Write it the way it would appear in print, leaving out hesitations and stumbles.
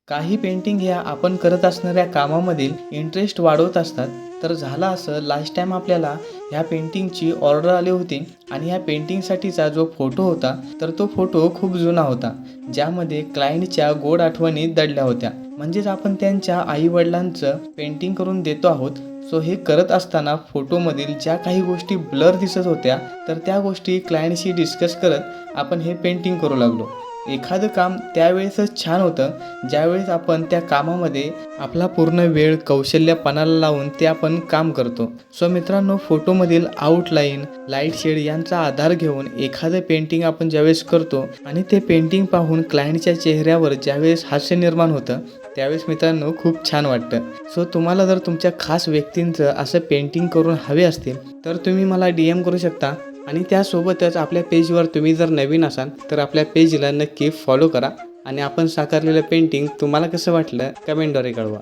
काही पेंटिंग ह्या आपण करत असणाऱ्या कामामधील इंटरेस्ट वाढवत असतात. तर झालं असं, लास्ट टाइम आपल्याला ह्या पेंटिंगची ऑर्डर आली होती आणि ह्या पेंटिंगसाठीचा जो फोटो होता तर तो फोटो खूप जुना होता, ज्यामध्ये क्लायंटच्या गोड आठवणी दडल्या होत्या. म्हणजेच आपण त्यांच्या आईवडिलांचं पेंटिंग करून देतो आहोत. सो हे करत असताना फोटोमधील ज्या काही गोष्टी ब्लर दिसत होत्या तर त्या गोष्टी क्लायंटशी डिस्कस करत आपण हे पेंटिंग करू लागलो. एखादं काम त्यावेळेसच छान होतं ज्यावेळेस आपण त्या कामामध्ये आपला पूर्ण वेळ कौशल्य पणाला लावून ते आपण काम करतो. सो मित्रांनो, फोटोमधील आउटलाईन, लाईट शेड यांचा आधार घेऊन एखादं पेंटिंग आपण ज्यावेळेस करतो आणि ते पेंटिंग पाहून क्लायंटच्या चेहऱ्यावर ज्यावेळेस हास्य निर्माण होतं त्यावेळेस मित्रांनो खूप छान वाटतं. सो तुम्हाला जर तुमच्या खास व्यक्तींचं असं पेंटिंग करून हवे असतील तर तुम्ही मला DM करू शकता. आणि त्यासोबतच आपल्या पेजवर तुम्ही जर नवीन असाल तर आपल्या पेजला नक्की फॉलो करा आणि आपण साकारलेलं पेंटिंग तुम्हाला कसं वाटलं कमेंटद्वारे कळवा.